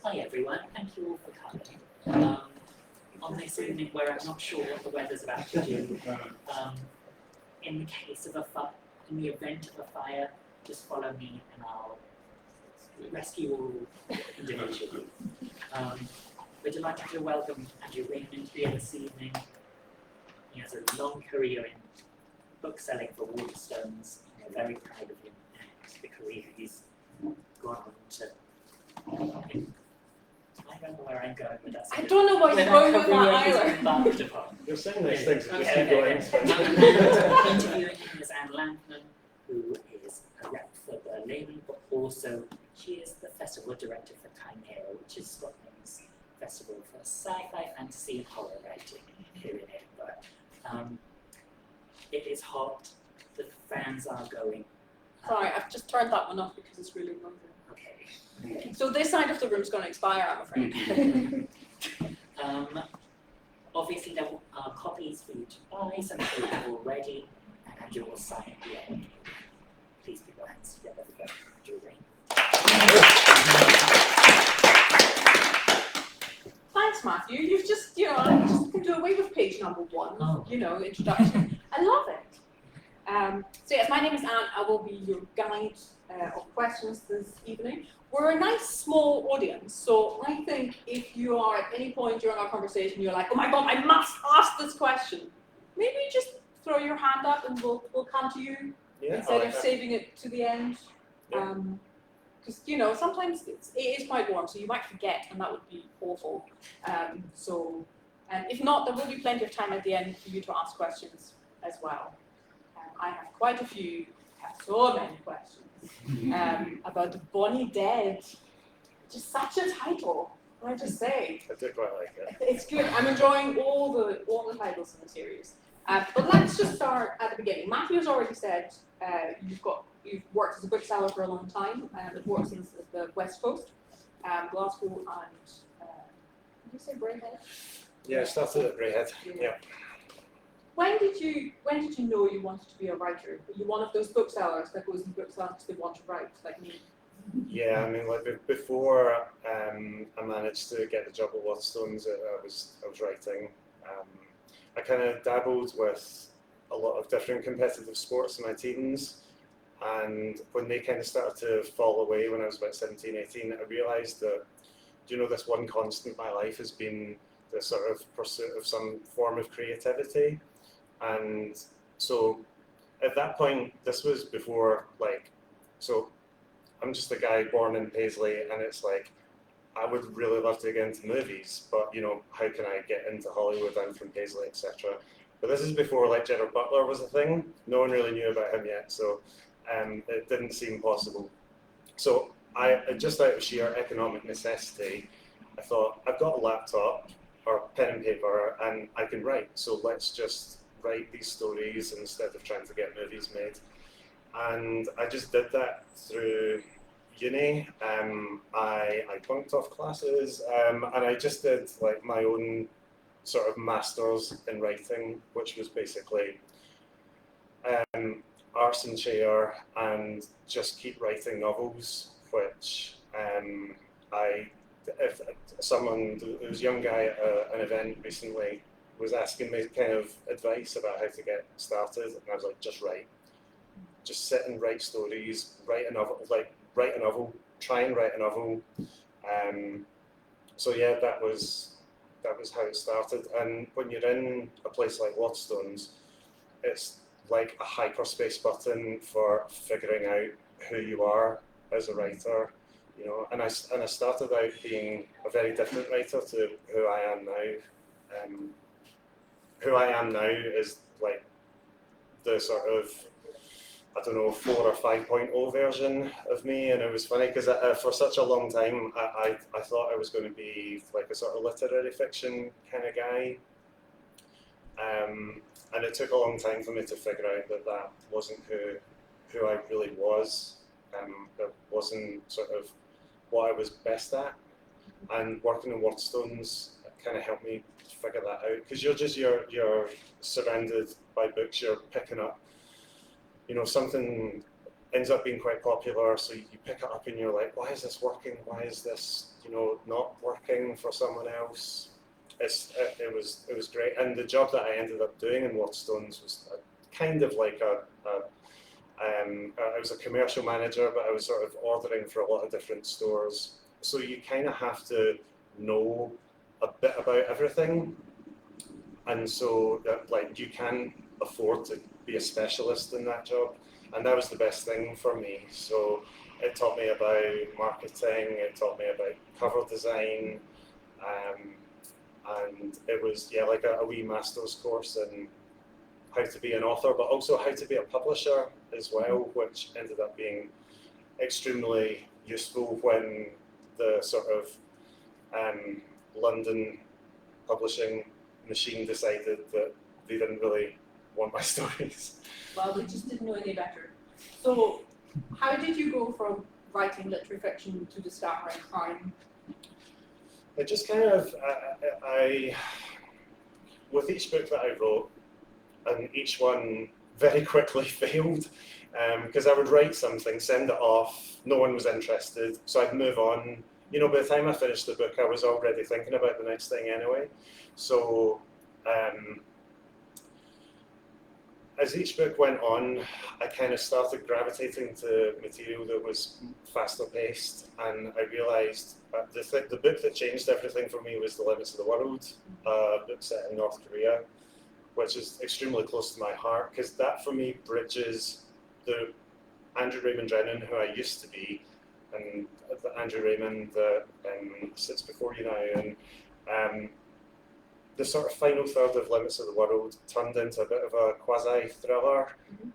Hi everyone, thank you all for coming. On this evening where I'm not sure what the weather's about to do, in the case of in the event of a fire, just follow me and I'll rescue all individually. We're delighted to welcome Andrew Raymond here this evening. He has a long career in bookselling for Waterstones, and we're very proud of him and the career he's gone on to. I don't know where I'm going with that. I don't know what you're going with that either. You're saying these things and just keep going. Interviewing him is Ann Landmann, who is a rep for Berlin, but also she is the festival director for Cymera, which is Scotland's festival for sci-fi, fantasy, and horror writing here in Edinburgh. It is hot. The fans are going. Sorry, I've just turned that one off because it's really noisy. Okay. So this side of the room's going to expire, I'm afraid. Obviously, there are copies for you to buy. Some of you have already, and Andrew will sign at the end. Please put your hands together for Andrew Raymond. Thanks, Matthew. You've just, I'm just going to do away with page number 1. Introduction. I love it. So yes, my name is Anne. I will be your guide of questions this evening. We're a nice small audience, so I think if you are at any point during our conversation, you're like, oh my God, I must ask this question. Maybe just throw your hand up and we'll come to you instead of saving it to the end. Because sometimes it is quite warm, so you might forget, and that would be awful. If not, there will be plenty of time at the end for you to ask questions as well. I have quite a few, so many questions about the Bonnie Dead. Just such a title, can I just say? I do quite like it. It's good. I'm enjoying all the titles in the series. But let's just start at the beginning. Matthew has already said you've worked as a bookseller for a long time. At Waterstones at the West Coast, Glasgow, and did you say Braehead? Yeah, I started at Braehead. Yeah. When did you know you wanted to be a writer? Were you one of those booksellers that goes in booksellers because they want to write, like me? Yeah, I mean, like before I managed to get the job at Waterstones, I was writing. I kind of dabbled with a lot of different competitive sports in my teens, and when they kind of started to fall away when I was about 17, 18, I realised that, this one constant in my life has been the sort of pursuit of some form of creativity. And so at that point, this was before, so I'm just a guy born in Paisley, and it's like, I would really love to get into movies, but how can I get into Hollywood? I'm from Paisley, etc. But this is before Gerard Butler was a thing. No one really knew about him yet, so it didn't seem possible. So I just out of sheer economic necessity, I thought, I've got a laptop or pen and paper, and I can write. So let's just write these stories instead of trying to get movies made. And I just did that through uni. I bunked off classes, and I just did my own sort of masters in writing, which was basically arse and chair and just keep writing novels, which if someone, there was a young guy at an event recently was asking me kind of advice about how to get started, and I was like, just write. Just sit and write stories, write a novel, try and write a novel. So yeah, that was how it started. And when you're in a place like Waterstones, it's like a hyperspace button for figuring out who you are as a writer. And I started out being a very different writer to who I am now. Who I am now is the sort of, 4 or 5.0 version of me. And it was funny because for such a long time, I thought I was going to be a sort of literary fiction kind of guy. And it took a long time for me to figure out that wasn't who I really was. That wasn't sort of what I was best at. And working in Waterstones kind of helped me figure that out, because you're surrounded by books, you're picking up something ends up being quite popular, so you pick it up and you're like, why is this working? Why is this, not working for someone else? It was great, and the job that I ended up doing in Waterstones was kind of like I was a commercial manager, but I was sort of ordering for a lot of different stores. So you kind of have to know a bit about everything, and so that like you can afford to be a specialist in that job, and that was the best thing for me. So it taught me about marketing, it taught me about cover design, and it was like a wee master's course in how to be an author, but also how to be a publisher as well, which ended up being extremely useful when the sort of London publishing machine decided that they didn't really want my stories. Well, we just didn't know any better. So, how did you go from writing literary fiction to the start writing crime? It just kind of, I with each book that I wrote, and each one very quickly failed, because I would write something, send it off, no one was interested, so I'd move on. By the time I finished the book, I was already thinking about the next thing anyway. So as each book went on, I kind of started gravitating to material that was faster paced, and I realised the book that changed everything for me was The Limits of the World, a book set in North Korea, which is extremely close to my heart, because that for me bridges the Andrew Raymond who I used to be, and the Andrew Raymond that sits before you now, and the sort of final third of Limits of the World turned into a bit of a quasi-thriller,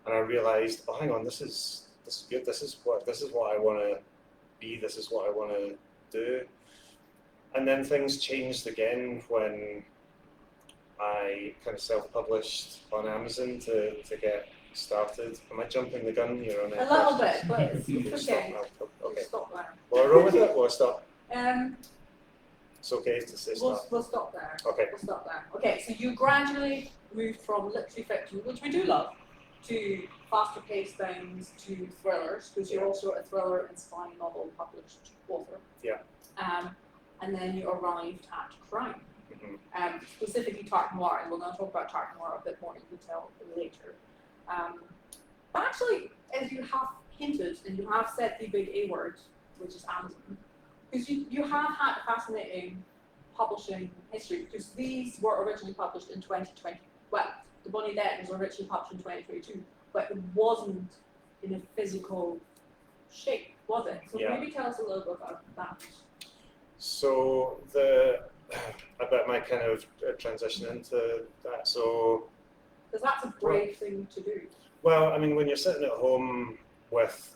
and I realised, oh, hang on, this is good. This is what I want to be. This is what I want to do. And then things changed again when I kind of self-published on Amazon to get started. Am I jumping the gun here on A little bit, but it's okay. Okay. Stop there. Will I roll with it? Will I stop? It's okay to say stop. We'll stop there. Okay. We'll stop there. Okay, so you gradually moved from literary fiction, which we do love, to faster paced things, to thrillers, because you're also a thriller and spy novel published author. Yeah. And then you arrived at crime. Specifically Tart Noir, and we're going to talk about Tart Noir a bit more in detail later. But actually, as you have hinted, and you have said the big A word, which is Amazon, because you have had a fascinating publishing history, because these were originally published in 2020. Well, The Bunny Dead was originally published in 2022, but it wasn't in a physical shape, was it? So maybe tell us a little bit about that. So about my kind of transition into that. So, because that's a brave thing to do. Well, I mean, when you're sitting at home with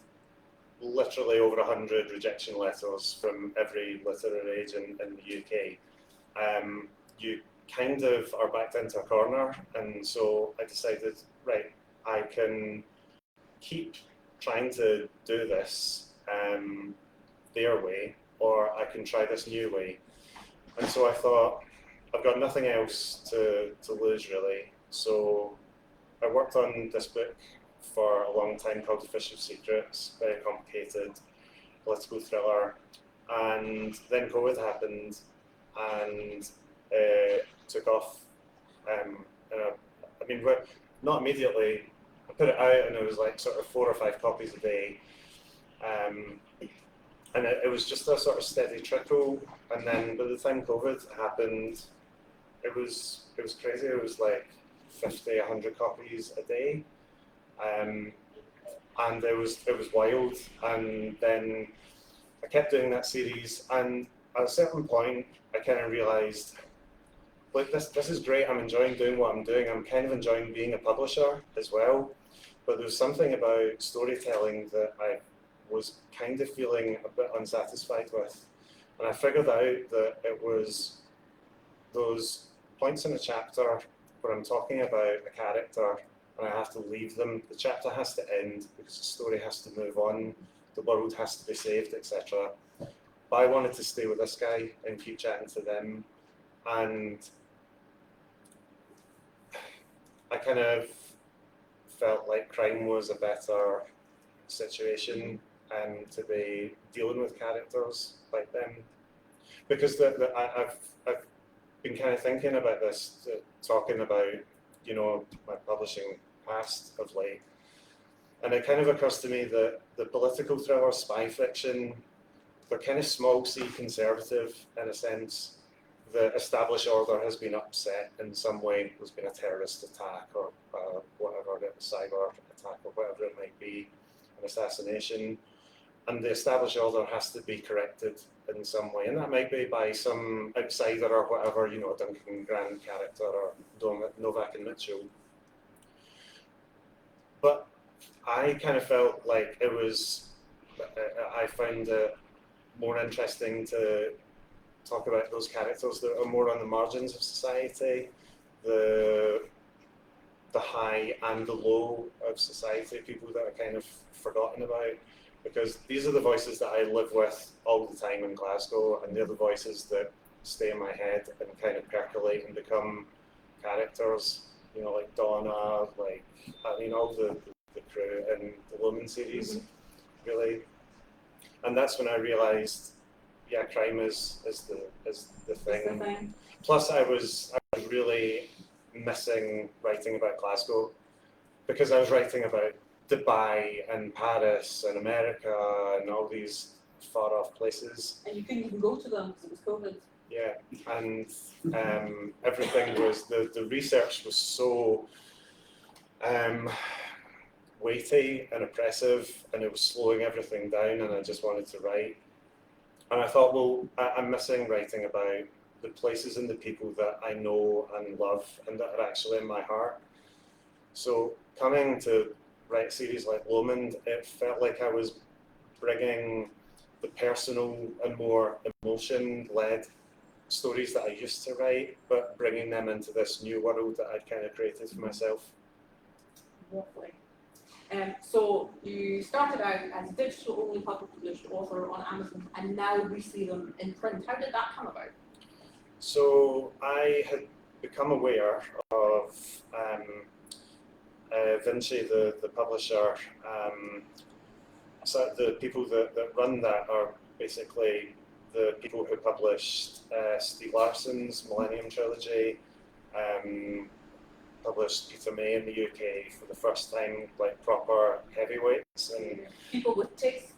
literally over 100 rejection letters from every literary agent in the UK, you kind of are backed into a corner. And so I decided, right, I can keep trying to do this their way, or I can try this new way. And so I thought, I've got nothing else to lose really. So I worked on this book for a long time called Official Secrets, very complicated political thriller. And then COVID happened and took off. Not immediately. I put it out and it was like sort of 4 or 5 copies a day. And it was just a sort of steady trickle. And then by the time COVID happened, it was crazy. It was like 50, 100 copies a day. And it was wild. And then I kept doing that series. And at a certain point, I kind of realized, like, this is great. I'm enjoying doing what I'm doing. I'm kind of enjoying being a publisher as well. But there's something about storytelling that I was kind of feeling a bit unsatisfied with. And I figured out that it was those points in a chapter where I'm talking about a character and I have to leave them. The chapter has to end because the story has to move on, the world has to be saved, etc. But I wanted to stay with this guy and keep chatting to them. And I kind of felt like crime was a better situation to be dealing with characters like them. Because I've been kind of thinking about this, talking about, you know, my publishing past of late. And it kind of occurs to me that the political thriller, spy fiction, they're kind of small c conservative in a sense. The established order has been upset in some way. There's been a terrorist attack or whatever, a cyber attack or whatever it might be, an assassination. And the established order has to be corrected in some way. And that might be by some outsider or whatever, you know, a Duncan Grant character or Novak and Mitchell. But I kind of felt like it was, I found it more interesting to talk about those characters that are more on the margins of society, the high and the low of society, people that are kind of forgotten about, because these are the voices that I live with all the time in Glasgow, and they're the voices that stay in my head and kind of percolate and become characters, you know, like Donna, like, I mean, all the crew in the Lomond series, really. And that's when I realised, yeah, crime is the thing. Plus, I was really missing writing about Glasgow, because I was writing about Dubai and Paris and America and all these far off places. And you couldn't even go to them because it was COVID. Yeah, and everything was, the research was so weighty and oppressive, and it was slowing everything down, and I just wanted to write. And I thought, well, I'm missing writing about the places and the people that I know and love and that are actually in my heart. So coming to write a series like Lomond, it felt like I was bringing the personal and more emotion-led stories that I used to write, but bringing them into this new world that I'd kind of created for myself. Lovely. So you started out as a digital-only published author on Amazon, and now we see them in print. How did that come about? So I had become aware of Vinci, the publisher. So the people that run that are basically the people who published Steve Larsen's Millennium Trilogy, published Peter May in the UK for the first time, like proper heavyweights, and people with taste.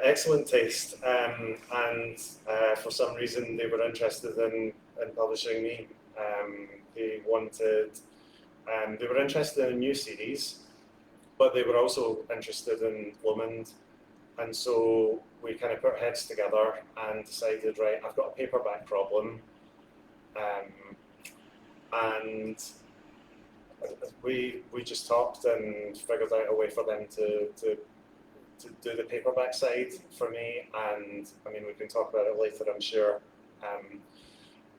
Excellent taste, and for some reason they were interested in publishing me. They wanted, they were interested in a new series, but they were also interested in Lomond, and so we kind of put heads together and decided, right, I've got a paperback problem, and we just talked and figured out a way for them to do the paperback side for me, and I mean, we can talk about it later, I'm sure,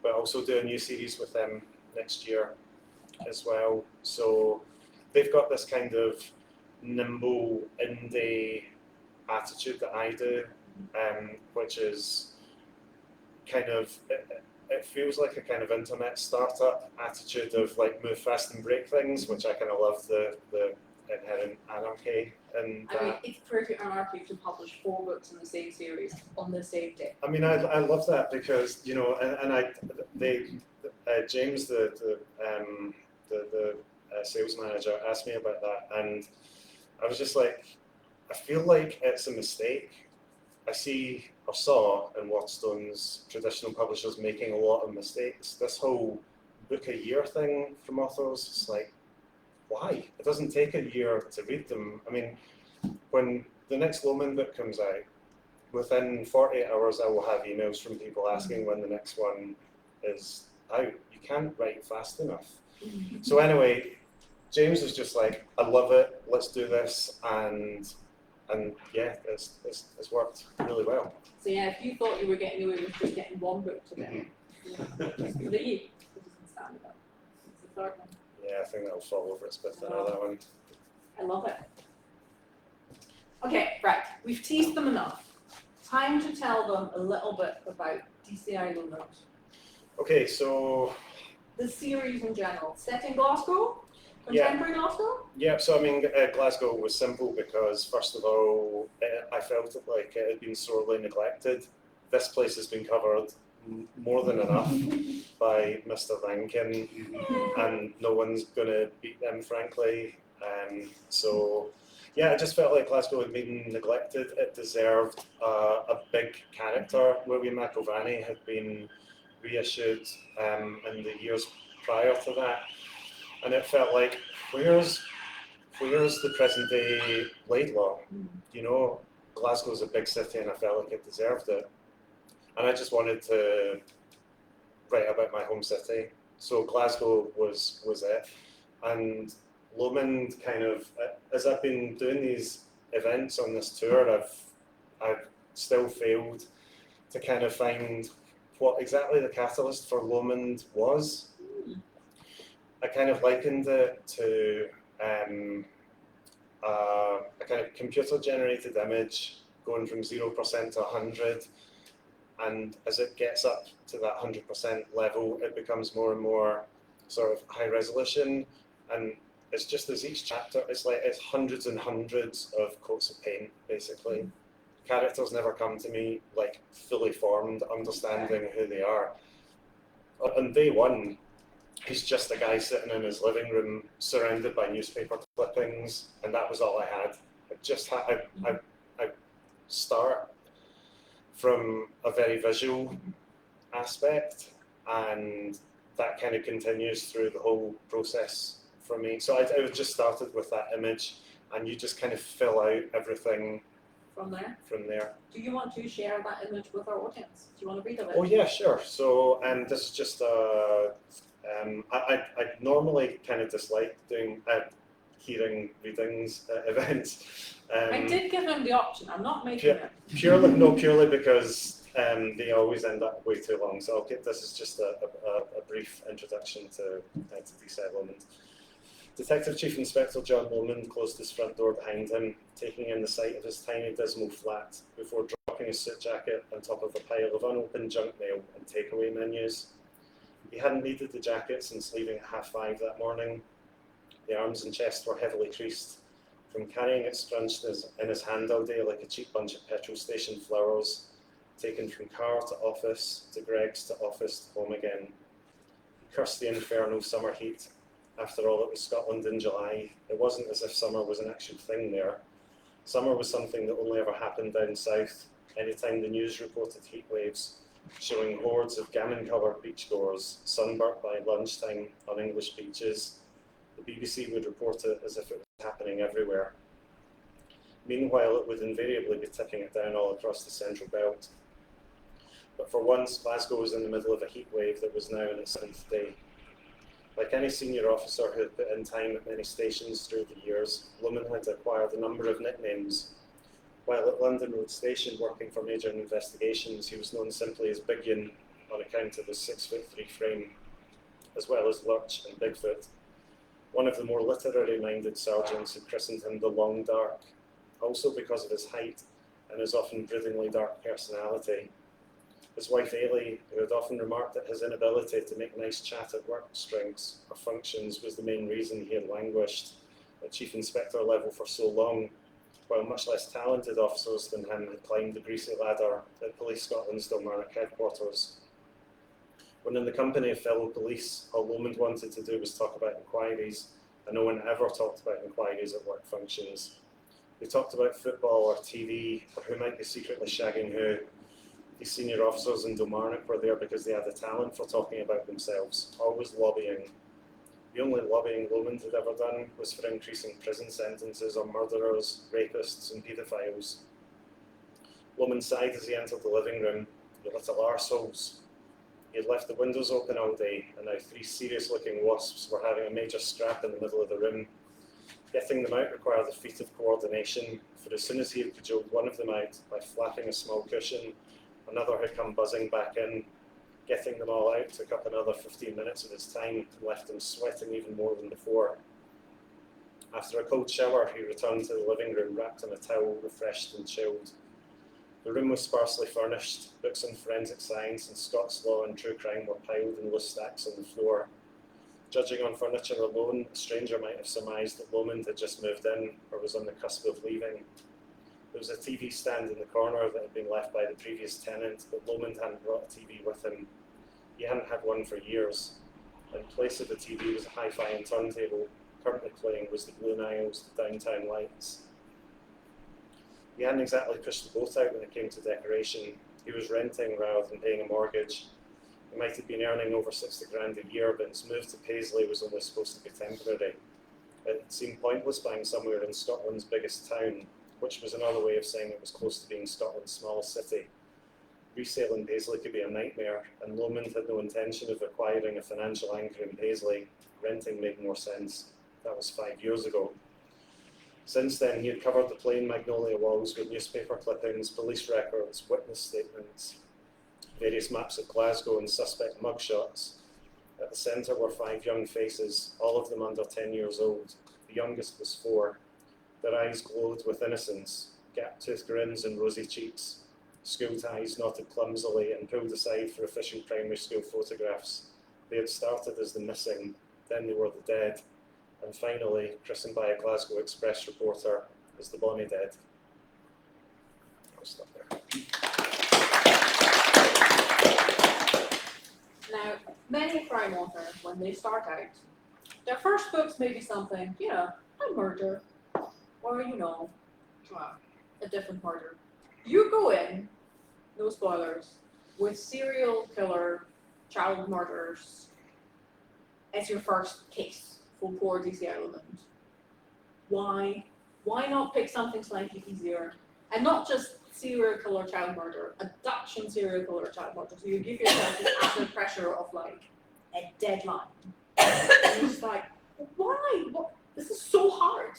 but also do a new series with them next year as well. So they've got this kind of nimble indie attitude that I do, which is kind of, it feels like a kind of internet startup attitude of like move fast and break things, which I kind of love the inherent anarchy. And I mean, it's pretty anarchic to publish 4 books in the same series on the same day. I mean, I love that because, you know, James, the sales manager, asked me about that, and I was just like, I feel like it's a mistake. I see or saw in Waterstones traditional publishers making a lot of mistakes. This whole book a year thing from authors, it's like, why? It doesn't take a year to read them. I mean, when the next Lomond book comes out, within 48 hours I will have emails from people asking when the next one is out. You can't write fast enough. So anyway, James was just like, I love it, let's do this, and yeah, it's worked really well. So yeah, if you thought you were getting away with just getting 1 book to them, it doesn't stand up. It's the 3rd one. Yeah, I think that'll fall over its bit, that one. I love it. Okay, right, we've teased them enough. Time to tell them a little bit about DCI Lomond. Okay, so the series in general. Set in Glasgow? Contemporary Glasgow? Yeah, so I mean, Glasgow was simple because, first of all, I felt like it had been sorely neglected. This place has been covered more than enough by Mr. Rankin, and no one's going to beat them, frankly. So, yeah, I just felt like Glasgow had been neglected. It deserved a big character. William McIlvanney had been reissued in the years prior to that, and it felt like, where's the present day Laidlaw? You know, Glasgow's a big city, and I felt like it deserved it. And I just wanted to write about my home city. So Glasgow was it. And Lomond kind of, as I've been doing these events on this tour, I've still failed to kind of find what exactly the catalyst for Lomond was. I kind of likened it to a kind of computer-generated image going from 0% to 100, and as it gets up to that 100% level, it becomes more and more sort of high resolution, and it's just as each chapter, it's hundreds and hundreds of coats of paint, basically. Characters never come to me like fully formed, understanding who they are. On day one, he's just a guy sitting in his living room surrounded by newspaper clippings, and that was all I had. I start from a very visual aspect, and that kind of continues through the whole process for me. So I just started with that image, and you just kind of fill out everything from there. Do you want to share that image with our audience? Do you want to read it? Oh yeah, sure. So this is just I normally kind of dislike doing hearing readings at events. I did give him the option. I'm not making it. Purely because they always end up way too long. So this is just a brief introduction to DCI Lomond. Detective Chief Inspector John Lomond closed his front door behind him, taking in the sight of his tiny, dismal flat before dropping his suit jacket on top of a pile of unopened junk mail and takeaway menus. He hadn't needed the jacket since leaving at 5:30 that morning. The arms and chest were heavily creased, from carrying it scrunched in his hand all day like a cheap bunch of petrol station flowers, taken from car to office, to Greg's to office, to home again. He cursed the infernal summer heat. After all, it was Scotland in July. It wasn't as if summer was an actual thing there. Summer was something that only ever happened down south, anytime the news reported heat waves, showing hordes of gammon-covered beachgoers sunburnt by lunchtime on English beaches. The BBC would report it as if it was happening everywhere. Meanwhile, it would invariably be ticking it down all across the central belt. But for once, Glasgow was in the middle of a heat wave that was now in its 7th day. Like any senior officer who had put in time at many stations through the years, Lomond had acquired a number of nicknames. While at London Road Station working for major investigations, he was known simply as Big Yin on account of his 6'3" frame, as well as Lurch and Bigfoot. One of the more literary-minded sergeants had christened him the Long Dark, also because of his height and his often broodingly dark personality. His wife Ailey, who had often remarked that his inability to make nice chat at work strings or functions was the main reason he had languished at Chief Inspector level for so long, while much less talented officers than him had climbed the greasy ladder at Police Scotland's Kilmarnock headquarters. When in the company of fellow police, all Lomond wanted to do was talk about inquiries, and no one ever talked about inquiries at work functions. They talked about football or TV, or who might be secretly shagging who. These senior officers in Kilmarnock were there because they had a talent for talking about themselves, always lobbying. The only lobbying Lomond had ever done was for increasing prison sentences on murderers, rapists and paedophiles. Lomond sighed as he entered the living room. "You little arseholes." He had left the windows open all day, and now 3 serious-looking wasps were having a major scrap in the middle of the room. Getting them out required a feat of coordination, for as soon as he had cajoled one of them out by flapping a small cushion, another had come buzzing back in. Getting them all out took up another 15 minutes of his time and left him sweating even more than before. After a cold shower, he returned to the living room wrapped in a towel, refreshed and chilled. The room was sparsely furnished. Books on forensic science and Scots law and true crime were piled in loose stacks on the floor. Judging on furniture alone, a stranger might have surmised that Lomond had just moved in or was on the cusp of leaving. There was a TV stand in the corner that had been left by the previous tenant, but Lomond hadn't brought a TV with him. He hadn't had one for years. In place of the TV was a hi-fi and turntable. Currently playing was the Blue Niles, the Downtown Lights. He hadn't exactly pushed the boat out when it came to decoration. He was renting rather than paying a mortgage. He might have been earning over 60 grand a year, but his move to Paisley was only supposed to be temporary. It seemed pointless buying somewhere in Scotland's biggest town, which was another way of saying it was close to being Scotland's smallest city. Resale in Paisley could be a nightmare, and Lomond had no intention of acquiring a financial anchor in Paisley. Renting made more sense. That was 5 years ago. Since then, he had covered the plain magnolia walls with newspaper clippings, police records, witness statements, various maps of Glasgow and suspect mugshots. At the centre were 5 young faces, all of them under 10 years old. The youngest was 4. Their eyes glowed with innocence, gap-toothed grins and rosy cheeks. School ties knotted clumsily and pulled aside for official primary school photographs. They had started as the missing, then they were the dead, and finally, christened by a Glasgow Express reporter as the Bonnie Dead. I'll stop there. Now, many crime authors, when they start out, their first books may be something, a murder, or, a different murder. You go in, no spoilers, with serial killer, child murderers as your first case for DCI Lomond. Why? Why not pick something slightly easier? And not just serial killer, child murder, abduction, serial killer, child murder. So you give yourself this added pressure of like a deadline. And you're just like, why? What? This is so hard.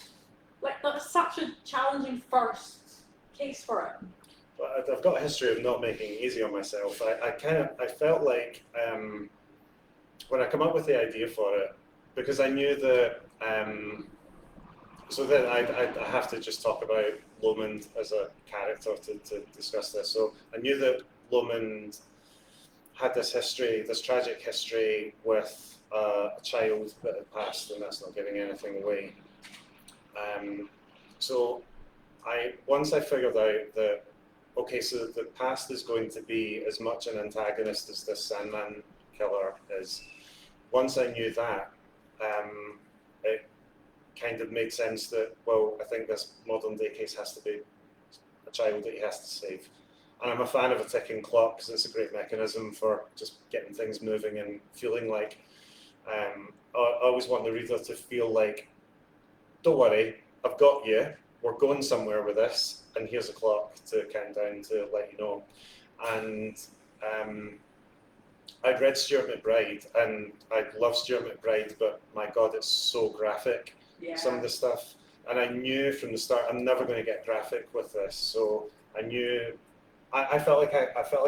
Like, that's such a challenging first case for him. Well, I've got a history of not making it easy on myself. I felt like when I come up with the idea for it, because I knew that, so then I have to just talk about Lomond as a character to discuss this. So I knew that Lomond had this history, this tragic history with a child that had passed, and that's not giving anything away. So once I figured out that, okay, so the past is going to be as much an antagonist as this Sandman killer is. Once I knew that, it kind of made sense that, well, I think this modern day case has to be a child that he has to save. And I'm a fan of a ticking clock because it's a great mechanism for just getting things moving and feeling like, I always want the reader to feel like, don't worry, I've got you, we're going somewhere with this, and here's a clock to count down to let you know. And I'd read Stuart McBride, and I love Stuart McBride, but my God, it's so graphic, some of the stuff. And I knew from the start, I'm never going to get graphic with this. So I knew, I felt like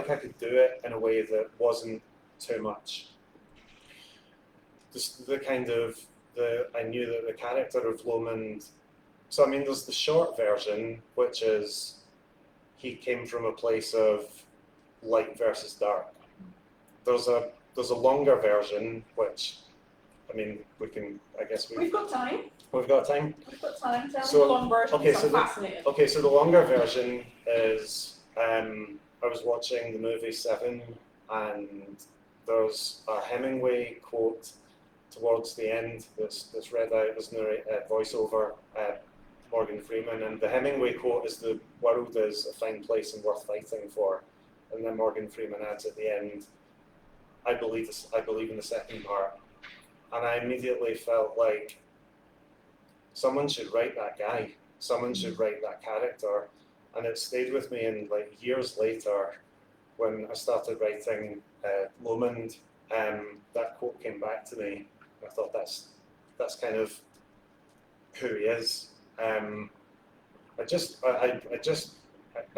I could do it in a way that wasn't too much. Just I knew that the character of Lomond, so I mean, there's the short version, which is he came from a place of light versus dark. There's a longer version, which, I mean, we've got time. We've got time. We've got time. Tell me the long version. Okay, so the longer version is I was watching the movie Seven, and there's a Hemingway quote towards the end that's read out as voiceover Morgan Freeman, and the Hemingway quote is, "The world is a fine place and worth fighting for," and then Morgan Freeman adds at the end, I believe in the second part. And I immediately felt like someone should write that guy, someone should write that character. And it stayed with me, and like years later, when I started writing Lomond, that quote came back to me. I thought that's kind of who he is. I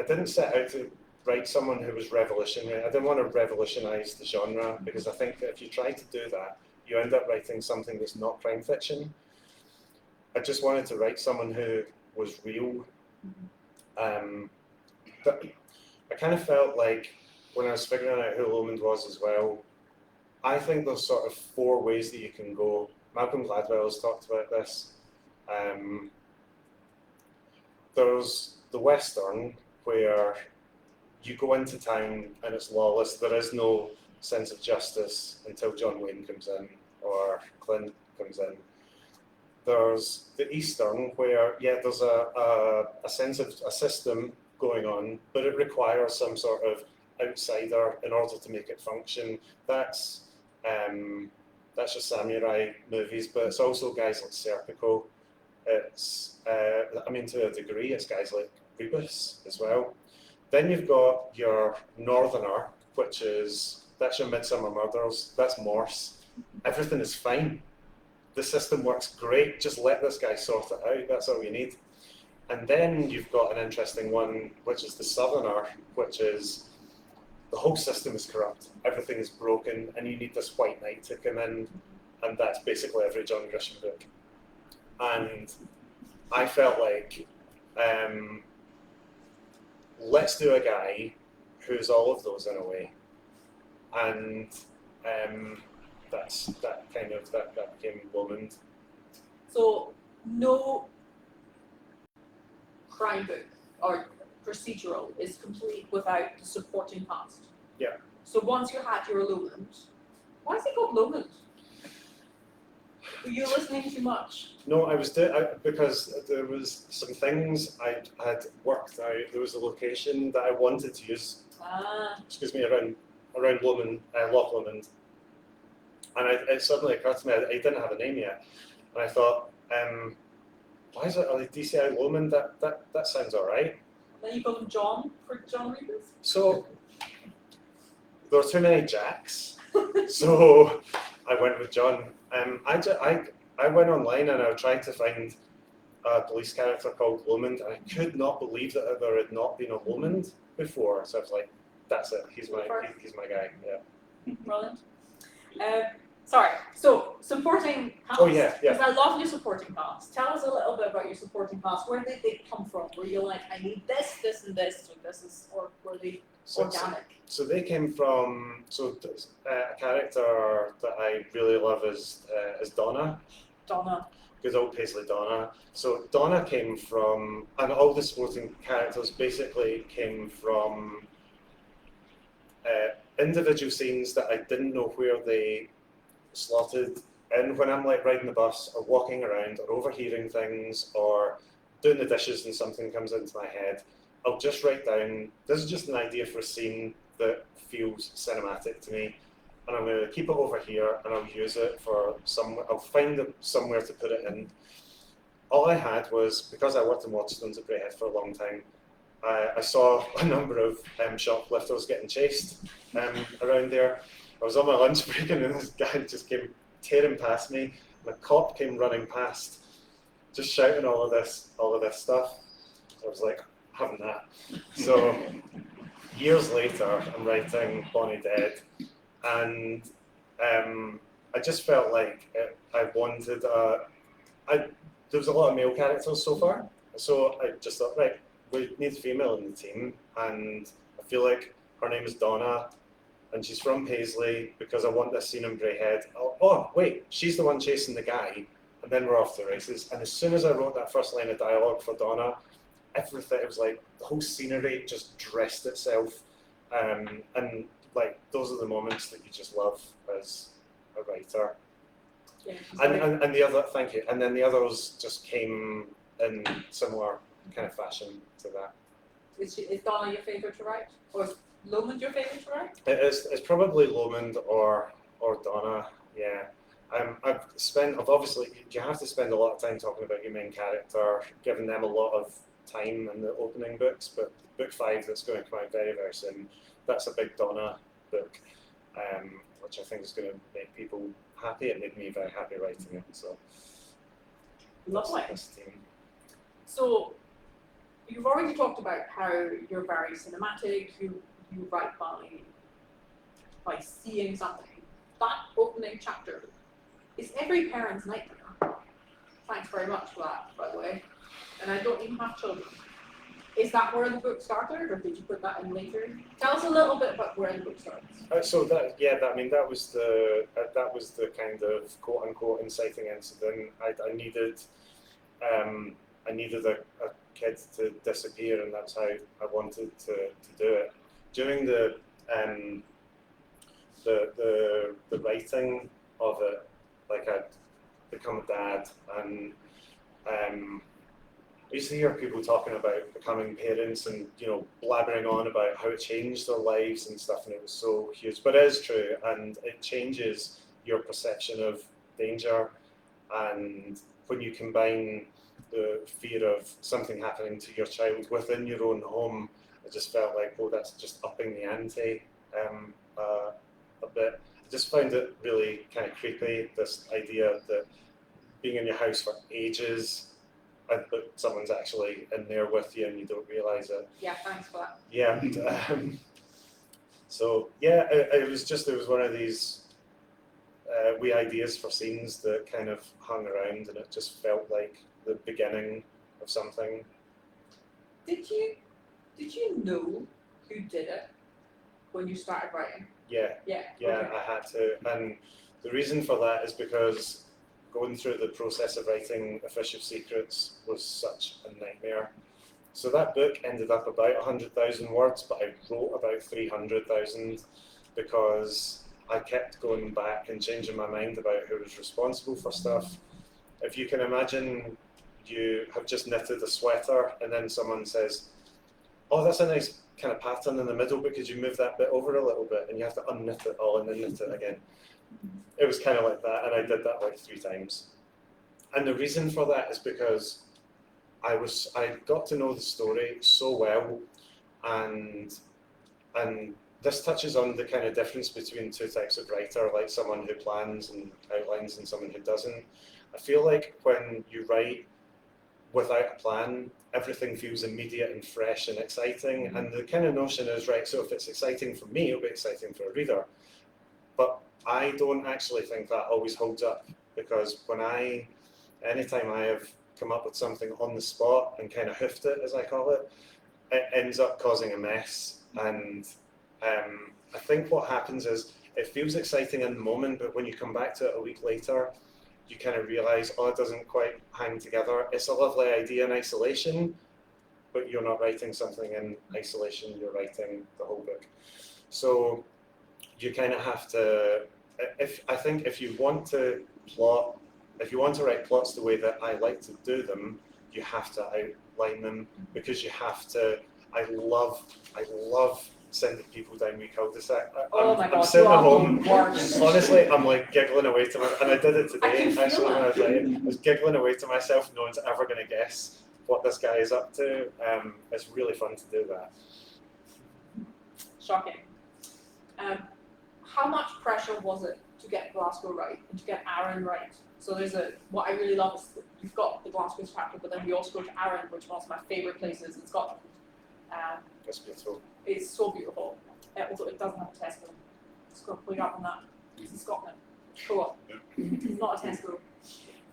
didn't set out to write someone who was revolutionary. I didn't want to revolutionize the genre, because I think that if you try to do that, you end up writing something that's not crime fiction. I just wanted to write someone who was real. But I kind of felt like when I was figuring out who Lomond was as well, I think there's sort of 4 ways that you can go. Malcolm Gladwell has talked about this. There's the Western, where you go into town and it's lawless. There is no sense of justice until John Wayne comes in or Clint comes in. There's the Eastern, where, yeah, there's a sense of a system going on, but it requires some sort of outsider in order to make it function. That's your samurai movies, but it's also guys like Serpico. It's, I mean, to a degree, it's guys like Rebus as well. Then you've got your Northerner, that's your Midsummer Murders, that's Morse. Everything is fine. The system works great, just let this guy sort it out, that's all you need. And then you've got an interesting one, which is the Southerner, which is the whole system is corrupt, everything is broken, and you need this white knight to come in, and that's basically every John Grisham book. And I felt like, let's do a guy who's all of those in a way. And that became Lomond. So no crime book or procedural is complete without the supporting cast. Yeah. So once you had your Lomond, why is it called Lomond? Were you listening too much? No, I was because there was some things I had worked out. There was a location that I wanted to use. Excuse me, around Lomond, Loch Lomond, and it suddenly occurred to me I didn't have a name yet, and I thought, why is it DCI Lomond? That sounds all right. Then you called him John for John Rebus? So there were too many Jacks, so I went with John. I went online and I tried to find a police character called Lomond, and I could not believe that there had not been a Lomond before. So I was like, that's it. He's my guy. Yeah. Brilliant. Sorry. So supporting cast. Oh yeah. Because I love your supporting cast. Tell us a little bit about your supporting cast. Where did they come from? Were you like, I need this, this, and this, or were they organic? So they came from a character that I really love is Donna. Donna. Good old Paisley Donna. So Donna came from, and all the supporting characters basically came from individual scenes that I didn't know where they slotted in. When I'm like riding the bus or walking around or overhearing things or doing the dishes and something comes into my head, I'll just write down, this is just an idea for a scene that feels cinematic to me, and I'm going to keep it over here and I'll use it for I'll find somewhere to put it in. All I had was, because I worked in Waterstones Edinburgh West End for a long time, I saw a number of shoplifters getting chased around there. I was on my lunch break and this guy just came tearing past me, and a cop came running past, just shouting all of this stuff. I was like, having that. So years later, I'm writing Bonnie Dead, and I just felt like I wanted there was a lot of male characters so far, so I just thought, right, we need a female in the team, and I feel like her name is Donna, and she's from Paisley, because I want this scene in Braehead. Oh wait, she's the one chasing the guy, and then we're off to the races. And as soon as I wrote that first line of dialogue for Donna, everything, it was like the whole scenery just dressed itself, and like those are the moments that you just love as a writer. Yeah, and the other, thank you, and then the others just came in similar kind of fashion to that. Is Donna your favourite to write, or is Lomond your favourite to write? It's probably Lomond or Donna. Yeah. I've obviously, you have to spend a lot of time talking about your main character, giving them a lot of time in the opening books, but book 5 that's going to come out very, very soon, that's a big Donna book, which I think is going to make people happy. It made me very happy writing it. So, Lovely. This team. So, you've already talked about how you're very cinematic, you write by seeing something. That opening chapter is every parent's nightmare. Thanks very much for that, by the way. And I don't even have children. Is that where the book started, or did you put that in later? Tell us a little bit about where the book starts. So that that was the kind of quote unquote inciting incident. I needed a kid to disappear, and that's how I wanted to do it. During the writing of it, like I'd become a dad, and I used to hear people talking about becoming parents and, you know, blabbering on about how it changed their lives and stuff, and it was so huge. But it is true, and it changes your perception of danger. And when you combine the fear of something happening to your child within your own home, I just felt like, oh, that's just upping the ante a bit. I just found it really kind of creepy, this idea that being in your house for ages, but someone's actually in there with you and you don't realise it. Yeah, thanks for that. Yeah. So yeah, it was one of these wee ideas for scenes that kind of hung around, and it just felt like the beginning of something. Did you know who did it when you started writing? Yeah. Yeah. Yeah, Okay. I had to, and the reason for that is because going through the process of writing A Fish of Secrets was such a nightmare. So that book ended up about 100,000 words, but I wrote about 300,000 because I kept going back and changing my mind about who was responsible for stuff. If you can imagine, you have just knitted a sweater and then someone says, oh, that's a nice kind of pattern in the middle, but could you move that bit over a little bit? And you have to unknit it all and then knit it again. It was kind of like that, and I did that like 3 times. And the reason for that is because I got to know the story so well, and this touches on the kind of difference between 2 types of writer, like someone who plans and outlines and someone who doesn't. I feel like when you write without a plan, everything feels immediate and fresh and exciting, and the kind of notion is, right, so if it's exciting for me, it'll be exciting for a reader. But I don't actually think that always holds up, because anytime I have come up with something on the spot and kind of hoofed it, as I call it, it ends up causing a mess. And I think what happens is it feels exciting in the moment, but when you come back to it a week later, you kind of realise, oh, it doesn't quite hang together. It's a lovely idea in isolation, but you're not writing something in isolation, you're writing the whole book. So you kind of have to, if you want to write plots the way that I like to do them, you have to outline them, because you have to, I love sending people down my cul-de-sac. I'm sitting at home, honestly, I'm like giggling away to myself, and I did it today actually when I was writing. I was giggling away to myself, no one's ever going to guess what this guy is up to. It's really fun to do that. Shocking. How much pressure was it to get Glasgow right and to get Arran right? So what I really love is that you've got the Glasgow chapter, but then we also go to Arran, which is one of my favourite places in Scotland. That's beautiful. It's so beautiful, although it doesn't have a Tesco. Just got to pull you up on that. It's in Scotland. Cool. It's not a Tesco.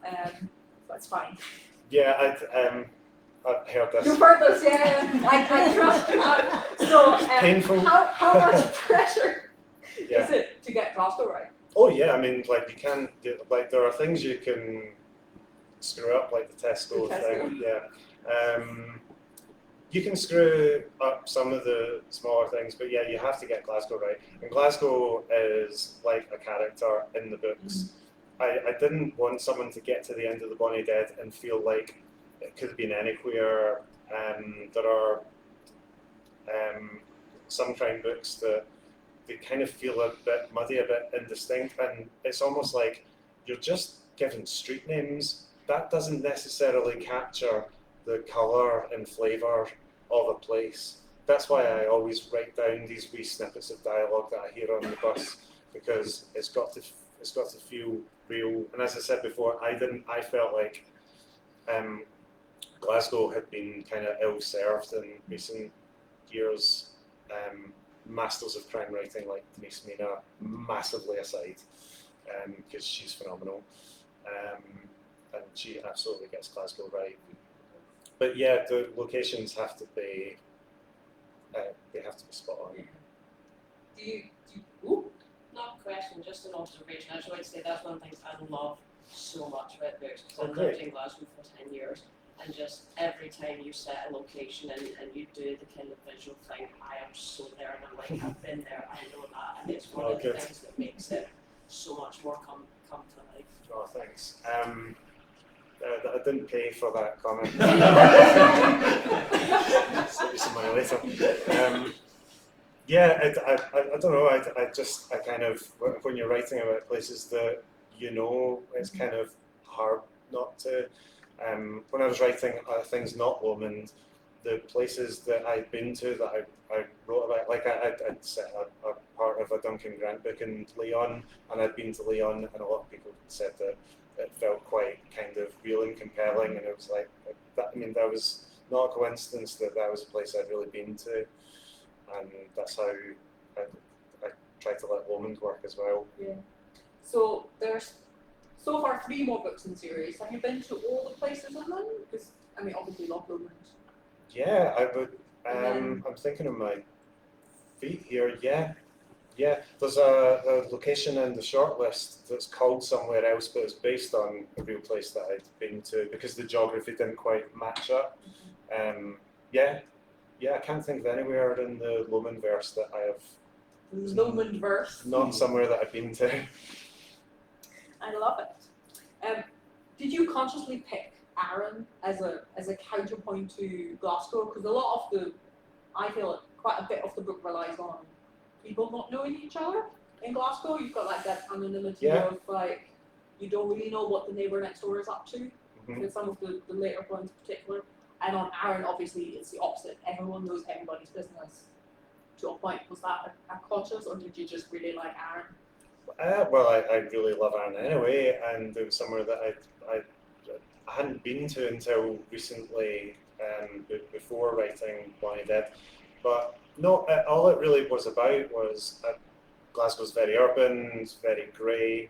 But it's fine. Yeah, I've heard this. You've heard this, yeah. I trust you. So, Painful. How much pressure Yeah. is it to get Glasgow right? Oh yeah, I mean, like you can, like there are things you can screw up, like the Tesco thing. Yeah. You can screw up some of the smaller things, but yeah, you have to get Glasgow right. And Glasgow is like a character in the books. I didn't want someone to get to the end of the Bonnie Dead and feel like it could have been anywhere. There are some crime books that they kind of feel a bit muddy, a bit indistinct, and it's almost like you're just given street names. That doesn't necessarily capture the colour and flavour of a place. That's why I always write down these wee snippets of dialogue that I hear on the bus, because it's got to feel real. And as I said before, I felt like Glasgow had been kind of ill-served in recent years. Masters of crime writing like Cymera, massively aside, because she's phenomenal, and she absolutely gets Glasgow right. but yeah, the locations have to be they have to be spot on. Ooh, Not a question, just an observation. I just want to say that's one of the things I love so much about books, because Oh, I've great. lived in Glasgow for 10 years, and just every time you set a location and you do the kind of visual thing, I am so there, and I'm like, I've been there, I know that, and it's one Oh, of the good. things that makes it so much more come to life. Oh, thanks. I didn't pay for that comment. Save you some money later. Yeah, I don't know. I kind of, when you're writing about places that you know, it's kind of hard not to. When I was writing things not Lomond, the places that I'd been to that I wrote about, like I'd set a part of a Duncan Grant book in Leon, and I'd been to Leon, and a lot of people said that it felt quite kind of real and compelling, and it was like, that, I mean, that was not a coincidence that that was a place I'd really been to, and that's how I tried to let Lomond work as well. yeah. So there's so far 3 more books in the series. Have you been to all the places in them? Because I mean, obviously, love Lomond. Yeah, I would. then- I'm thinking of my feet here. Yeah. There's a location in the shortlist that's called somewhere else, but it's based on a real place that I'd been to because the geography didn't quite match up. Yeah. I can't think of anywhere in the Lomond verse that I have. Lomond verse. Not somewhere that I've been to. I love it. Did you consciously pick Arran as a counterpoint to Glasgow? Because a lot of I feel like quite a bit of the book relies on people not knowing each other. In Glasgow, you've got like that anonymity of like, you don't really know what the neighbour next door is up to, with some of the later ones in particular. And on Arran, obviously, it's the opposite. Everyone knows everybody's business. To a point, was that a conscious, or did you just really like Arran? Well, I really love Ann anyway, and it was somewhere that I hadn't been to until recently, before writing Bonnie Dead. But no, all it really was about was Glasgow's very urban, it's very grey,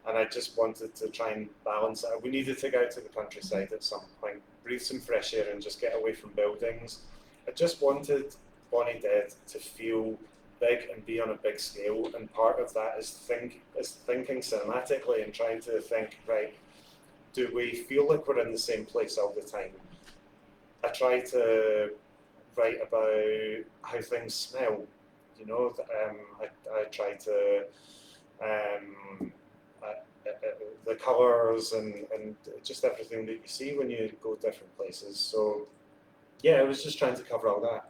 and I just wanted to try and balance it. We needed to go out to the countryside at some point, breathe some fresh air and just get away from buildings. I just wanted Bonnie Dead to feel big and be on a big scale, and part of that is thinking cinematically and trying to think, right, do we feel like we're in the same place all the time? I try to write about how things smell, you know. I try to the colours and just everything that you see when you go different places. So yeah, I was just trying to cover all that.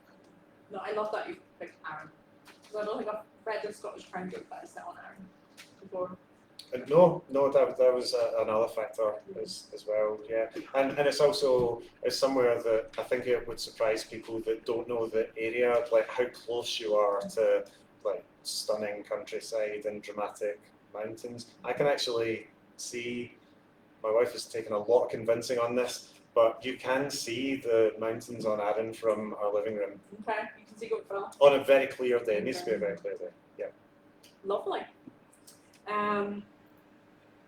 No, I love that you picked Arran. Because I don't think I've read a Scottish Crown book that is set on Arran before. No, that was another factor as well. Yeah, and it's also somewhere that I think it would surprise people that don't know the area, like how close you are to like stunning countryside and dramatic mountains. I can actually see. My wife has taken a lot of convincing on this, but you can see the mountains on Arran from our living room. Okay, you can see good film. On a very clear day. It needs to be a very clear day. Yeah. Lovely.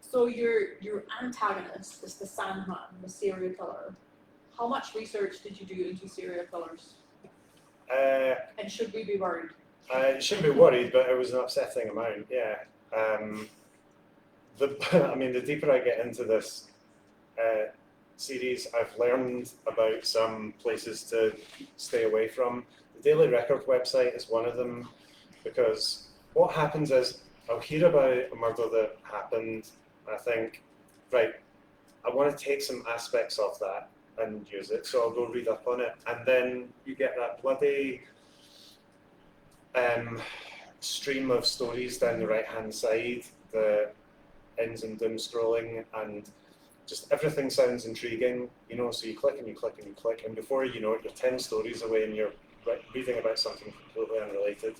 So your antagonist is the Sandman, the serial killer. How much research did you do into serial killers? And should we be worried? I shouldn't be worried, but it was an upsetting amount. Yeah. The deeper I get into this series, I've learned about some places to stay away from. The Daily Record website is one of them, because what happens is I'll hear about a murder that happened. I think, right, I want to take some aspects of that and use it, so I'll go read up on it, and then you get that bloody stream of stories down the right-hand side that ends in doom scrolling, and just everything sounds intriguing, you know, so you click and you click and you click, and before you know it, you're 10 stories away and you're reading about something completely unrelated.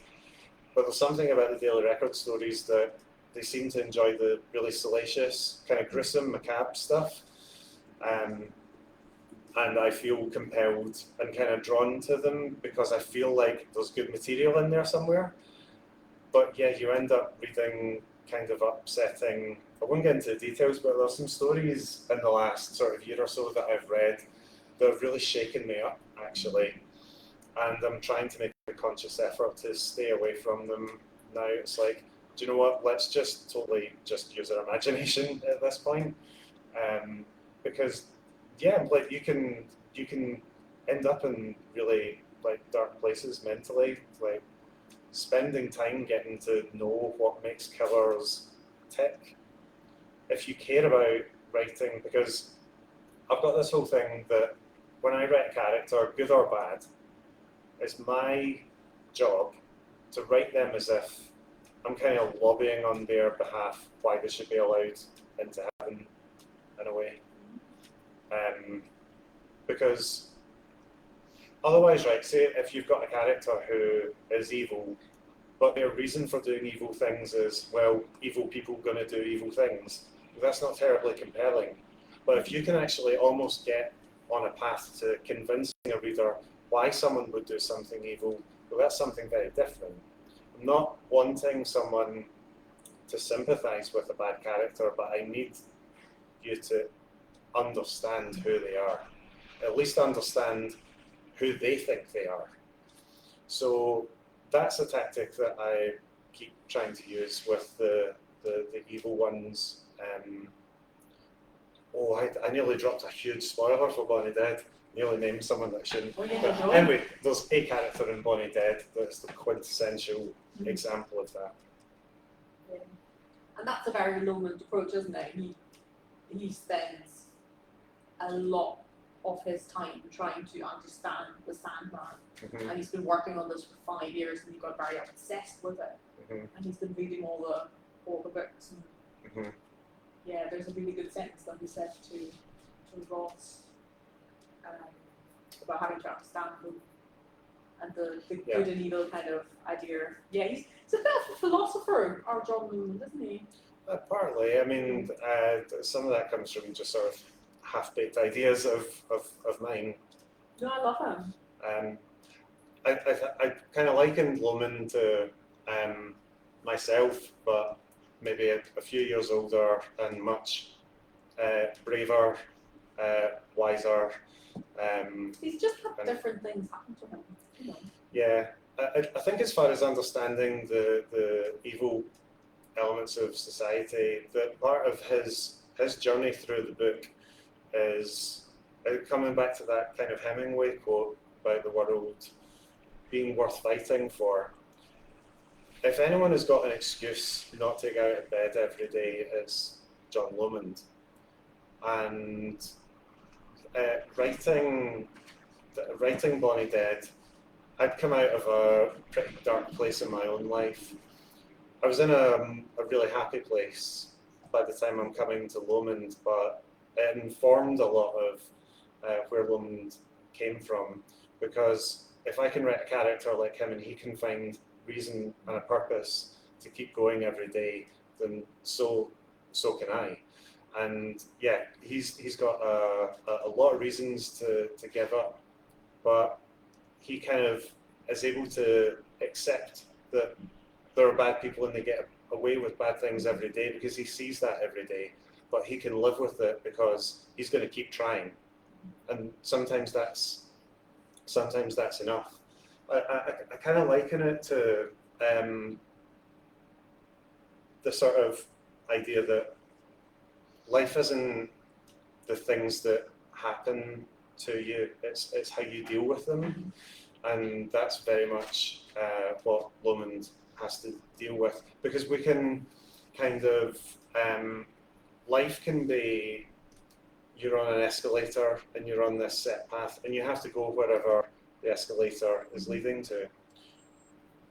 But there's something about the Daily Record stories that they seem to enjoy the really salacious, kind of gruesome, macabre stuff. And I feel compelled and kind of drawn to them because I feel like there's good material in there somewhere. But yeah, you end up reading kind of upsetting, I won't get into the details, but there's some stories in the last sort of year or so that I've read they're really shaking me up, actually. And I'm trying to make a conscious effort to stay away from them now. It's like, do you know what? Let's just totally just use our imagination at this point, because yeah, like you can end up in really like dark places mentally. Like spending time getting to know what makes killers tick. If you care about writing, because I've got this whole thing that when I write a character, good or bad, it's my job to write them as if I'm kind of lobbying on their behalf why they should be allowed into heaven, in a way. Because otherwise, right, say if you've got a character who is evil, but their reason for doing evil things is, well, evil people going to do evil things, that's not terribly compelling. But if you can actually almost get on a path to convincing a reader why someone would do something evil, well, that's something very different. I'm not wanting someone to sympathise with a bad character, but I need you to understand who they are. At least understand who they think they are. So that's a tactic that I keep trying to use with the evil ones. I nearly dropped a huge spoiler for Bonnie Dead. Nearly named someone that shouldn't. Oh, yeah, But no. anyway, there's a character in Bonnie Dead that's the quintessential example of that. Yeah. And that's a very Lomond approach, isn't it? He spends a lot of his time trying to understand the Sandman, and he's been working on this for 5 years, and he got very obsessed with it. And he's been reading all the books. And yeah, there's a really good sentence that he said to Ross about having to understand them and the good and evil kind of idea. Yeah, he's a bit of a philosopher, our John Lomond, isn't he? Partly. I mean, some of that comes from just sort of half-baked ideas of mine. No, I love him. I kind of likened Lomond to myself, but maybe a few years older and much braver, wiser. He's just had different things happen to him. You know. Yeah, I think as far as understanding the evil elements of society, that part of his journey through the book is coming back to that kind of Hemingway quote about the world being worth fighting for. If anyone has got an excuse not to get out of bed every day, it's John Lomond. And writing Bonnie Dead, I'd come out of a pretty dark place in my own life. I was in a really happy place by the time I'm coming to Lomond, but it informed a lot of where Lomond came from, because if I can write a character like him and he can find reason and a purpose to keep going every day, then so can I. And yeah, he's got a lot of reasons to give up, but he kind of is able to accept that there are bad people and they get away with bad things every day because he sees that every day, but he can live with it because he's going to keep trying. And sometimes that's enough. I kind of liken it to the sort of idea that life isn't the things that happen to you, it's how you deal with them. And that's very much what Lomond has to deal with, because we can kind of, life can be, you're on an escalator and you're on this set path and you have to go wherever the escalator is leading to.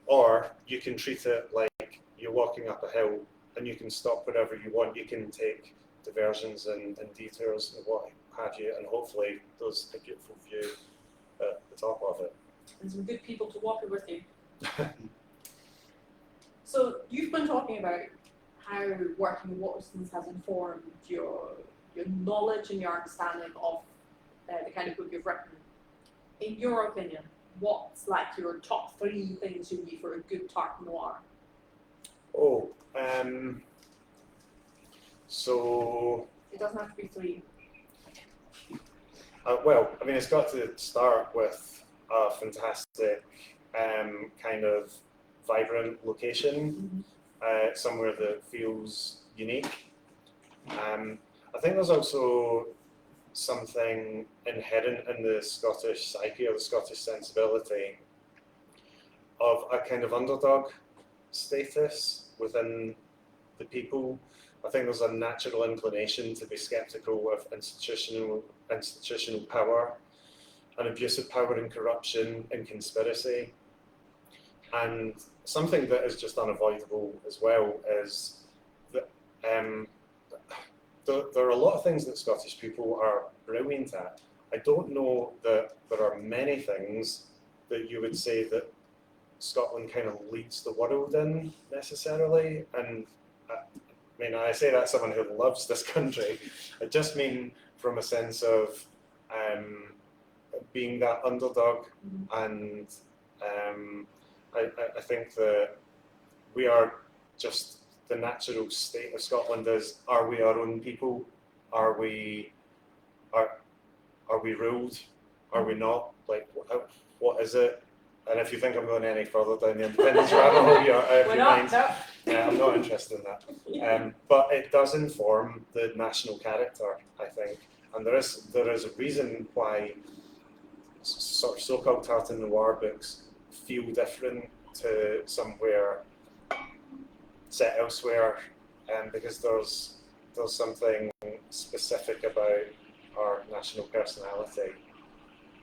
Or you can treat it like you're walking up a hill and you can stop wherever you want. You can take diversions and detours and what have you, and hopefully there's a beautiful view at the top of it. And some good people to walk it with you. So you've been talking about how working with Waterstones has informed your knowledge and your understanding of the kind of book you've written. In your opinion, what's like your top 3 things you need for a good tart noir? Oh, so it doesn't have to be 3. Well, I mean, it's got to start with a fantastic kind of vibrant location, somewhere that feels unique. I think there's also something inherent in the Scottish psyche or the Scottish sensibility of a kind of underdog status within the people. I think there's a natural inclination to be sceptical of institutional power and abuse of power and corruption and conspiracy. And something that is just unavoidable as well is that there are a lot of things that Scottish people are brilliant at. I don't know that there are many things that you would say that Scotland kind of leads the world in necessarily. And I mean, I say that as someone who loves this country. I just mean from a sense of being that underdog, and I think that we are just the natural state of Scotland is: are we our own people? Are we ruled? Are we not? Like, what is it? And if you think I'm going any further down the independence rabbit hole, you're out of your mind. I'm not interested in that. But it does inform the national character, I think. And there is a reason why sort of so-called tartan noir books feel different to somewhere set elsewhere, because there's something specific about our national personality.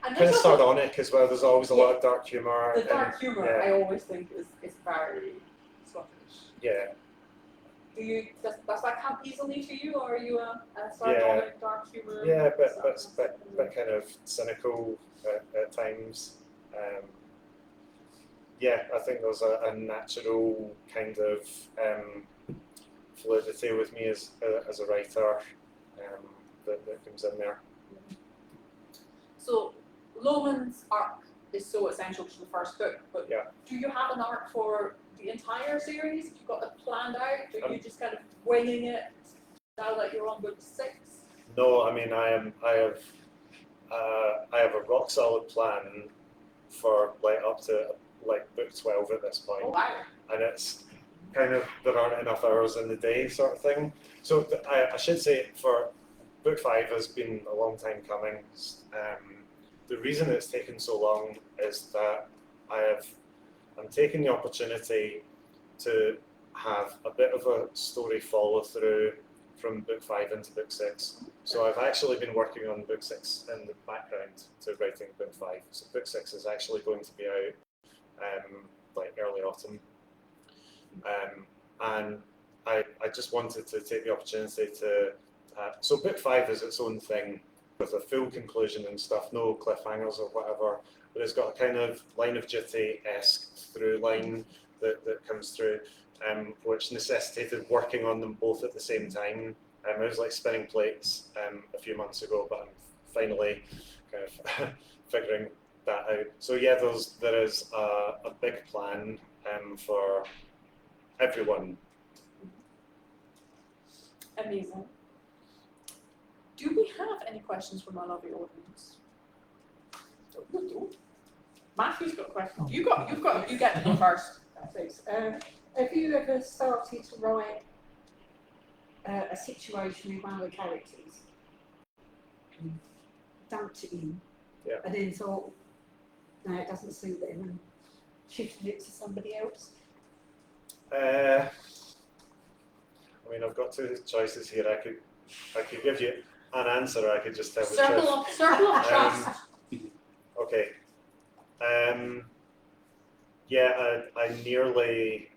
And Kind of sardonic as well. There's always a lot of dark humour. The dark humour, yeah. I always think, is very Scottish. Yeah. Does that come easily to you, or are you a sardonic, dark humour? Yeah, but kind of cynical at times. Yeah, I think there's a natural kind of fluidity with me as a writer that comes in there. So Lomond's arc is so essential to the first book, but do you have an arc for the entire series? Have you got it planned out? Are you just kind of winging it now that you're on book 6? No, I mean I have a rock solid plan for like up to like book 12 at this point. Oh, wow. And it's kind of, there aren't enough hours in the day sort of thing. So I should say for book 5 has been a long time coming. The reason it's taken so long is that I'm taking the opportunity to have a bit of a story follow through from book 5 into book 6. So I've actually been working on book 6 in the background to writing book 5. So book 6 is actually going to be out like early autumn. And I just wanted to take the opportunity to, so book 5 is its own thing with a full conclusion and stuff, no cliffhangers or whatever, but it's got a kind of line of duty-esque through line that comes through, which necessitated working on them both at the same time. I was like spinning plates a few months ago, but I'm finally kind of figuring that out. So yeah, there is a big plan for everyone. Amazing. Do we have any questions from our lovely audience? Matthew's got a question. You get to go first. Thanks. Have you ever started to write a situation with one of the characters, dumped it in, and then thought, no, it doesn't suit them, and shifted it to somebody else? I mean, I've got two choices here. I could give you an answer, or I could just tell the truth. Circle of trust. Okay. Yeah, I nearly.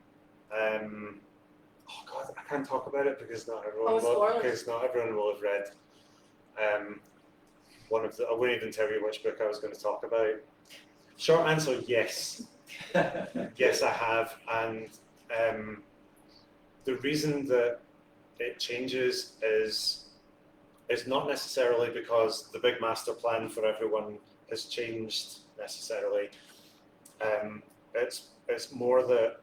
Oh God, I can't talk about it because not everyone will have read. One of the. I wouldn't even tell you which book I was going to talk about. Short answer: yes. Yes, I have, and the reason that it changes is not necessarily because the big master plan for everyone has changed necessarily. It's more that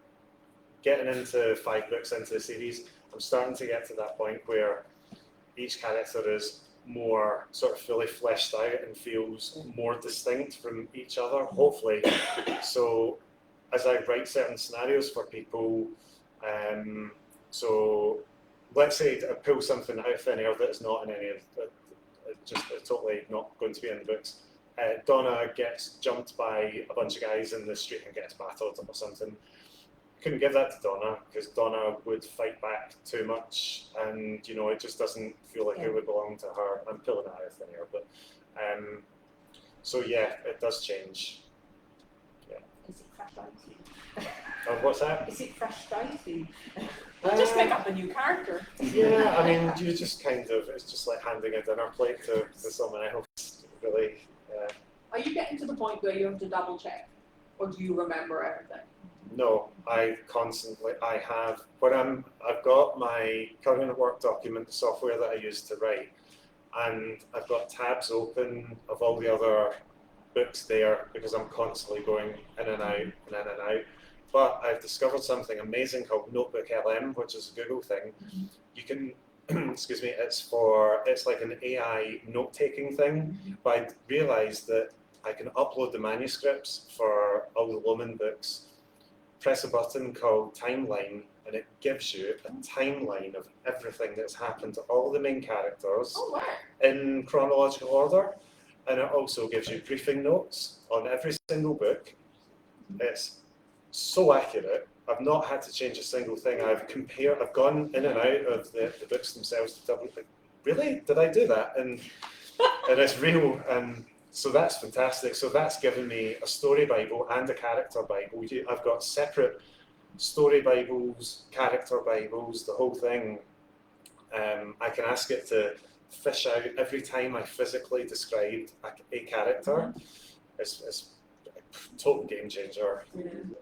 getting into 5 books into the series, I'm starting to get to that point where each character is more sort of fully fleshed out and feels more distinct from each other, hopefully. So as I write certain scenarios for people, so let's say I pull something out of thin air that is not in any of the, just totally not going to be in the books. Donna gets jumped by a bunch of guys in the street and gets battered or something. Couldn't give that to Donna because Donna would fight back too much, and you know it just doesn't feel like it would belong to her. I'm pulling it out of thin air, but so yeah, it does change. Yeah. Is it frustrating? What's that? Is it frustrating? Just pick up a new character. Yeah, I mean, you just kind of, it's just like handing a dinner plate to someone else, really. Are you getting to the point where you have to double check? Or do you remember everything? No, I have, when I've got my current work document, the software that I use to write, and I've got tabs open of all the other books there because I'm constantly going in and out and in and out. But I've discovered something amazing called Notebook LM, which is a Google thing. You can, excuse me, it's like an AI note-taking thing. But I realised that I can upload the manuscripts for all the Lomond books, press a button called Timeline, and it gives you a timeline of everything that's happened to all the main characters in chronological order. And it also gives you briefing notes on every single book. It's so accurate. I've not had to change a single thing. I've gone in and out of the books themselves to double think, really? Did I do that? And it's real. And so that's fantastic. So that's given me a story Bible and a character Bible. I've got separate story Bibles, character Bibles, the whole thing. I can ask it to fish out every time I physically described a character. It's total game changer.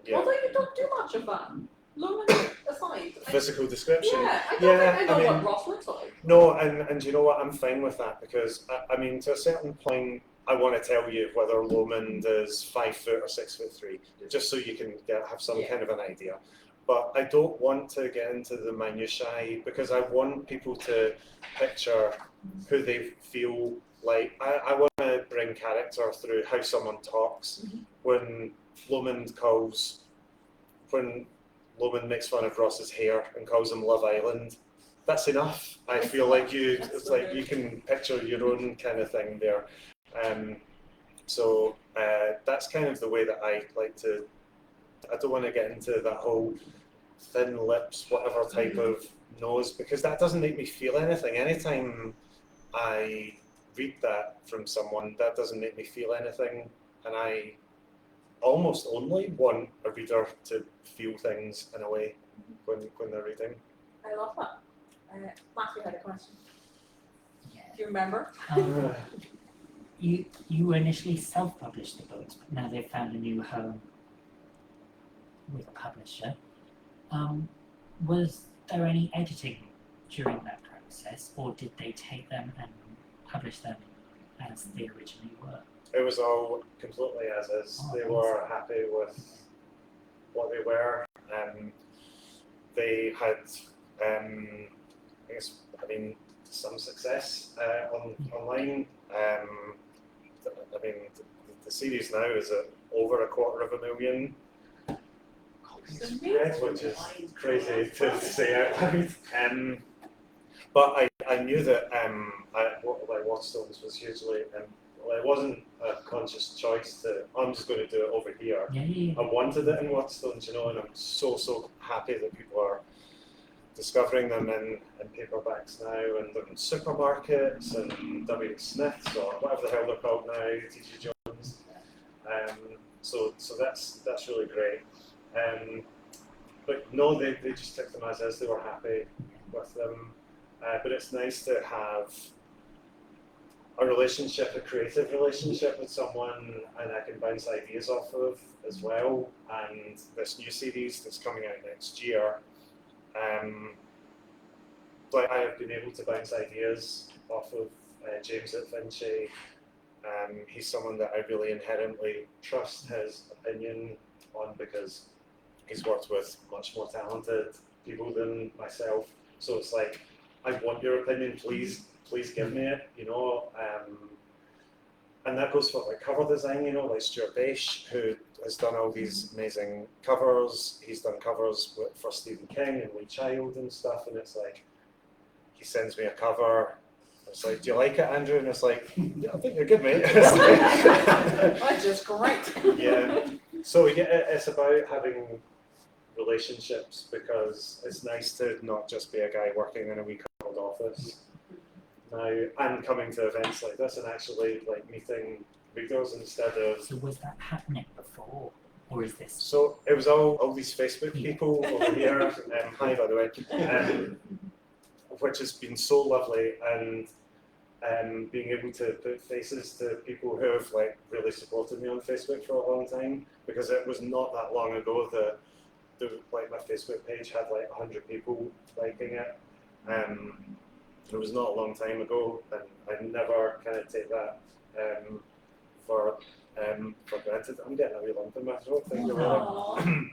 Yeah. Although you don't do much of that. Lomond aside. Physical description. Yeah, I don't think I know what Ross looks like. No, and you know what, I'm fine with that because, I mean, to a certain point, I want to tell you whether Lomond is 5 foot or 6'3", just so you can have some kind of an idea. But I don't want to get into the minutiae because I want people to picture who they feel like. I want to bring character through how someone talks. When Lomond makes fun of Ross's hair and calls him Love Island, that's enough. I feel like it's like you can picture your own kind of thing there. So that's kind of the way that I like to. I don't want to get into that whole thin lips, whatever type of nose, because that doesn't make me feel anything. Anytime I read that from someone, that doesn't make me feel anything, and I almost only want a reader to feel things in a way when they're reading. I love that. Matthew had a question. Do you remember? You initially self-published the books, but now they've found a new home with a publisher. Was there any editing during that process, or did they take them and publish them as they originally were? It was all completely as is. They were happy with what they were. They had, some success online. The series now is at over 250,000. Which is crazy to say out loud. But I knew that Waterstones was hugely. It wasn't a conscious choice to, I'm just going to do it over here. Yeah. I wanted it in Waterstones, and I'm so happy that people are discovering them in paperbacks now, and they're in supermarkets and W. Smiths or whatever the hell they're called now, T.G. Jones. So that's really great. But no, they just took them as is. They were happy with them. But it's nice to have a creative relationship with someone, and I can bounce ideas off of as well. And this new series that's coming out next year, like I have been able to bounce ideas off of James at Vinci. He's someone that I really inherently trust his opinion on because he's worked with much more talented people than myself. So it's like I want your opinion, please give me it, you know. And that goes for like cover design, you know, like Stuart Bache, who has done all these amazing covers. He's done covers for Stephen King and Lee Child and stuff, and it's like, he sends me a cover. It's like, do you like it, Andrew? And it's like, yeah, I think you're good, mate. That's just great. Yeah. So yeah, it's about having relationships, because it's nice to not just be a guy working in a wee cold office now, and coming to events like this and actually like meeting readers instead of. So was that happening before, or is this? So it was all these Facebook people over here. Hi, by the way. Which has been so lovely, and being able to put faces to people who have like really supported me on Facebook for a long time, because it was not that long ago that like my Facebook page had like 100 people liking it. It was not a long time ago, and I never kind of take that for granted. I'm getting a wee lump in my throat. Thank you really.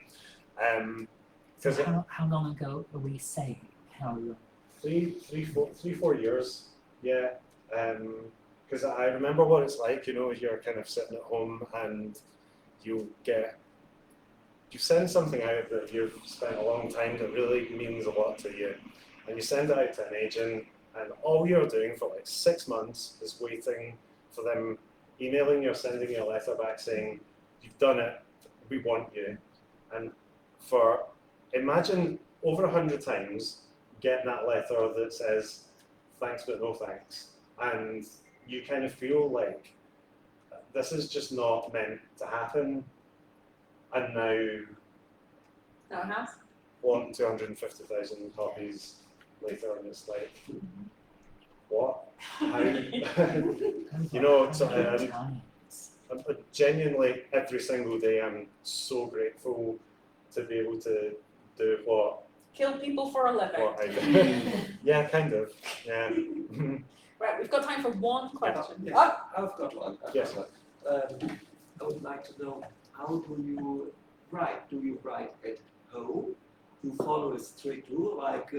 So how long ago are we saying? How long? 4 years, yeah. Because I remember what it's like, you know, you're kind of sitting at home and you send something out that you've spent a long time that really means a lot to you, and you send it out to an agent, and all you're doing for like 6 months is waiting for them emailing you or sending you a letter back saying, you've done it, we want you. And for, imagine over 100 times getting that letter that says, thanks but no thanks. And you kind of feel like this is just not meant to happen. And No, it has. 250,000 copies later, and it's like, what? How? You know, so I'm genuinely every single day I'm so grateful to be able to do what. Kill people for a living. What I do. Yeah, kind of. Yeah. Right, we've got time for one question. Yes, Oh, I've got one. Yes. I would like to know, how do you write? Do you write at home? Do you follow a strict rule like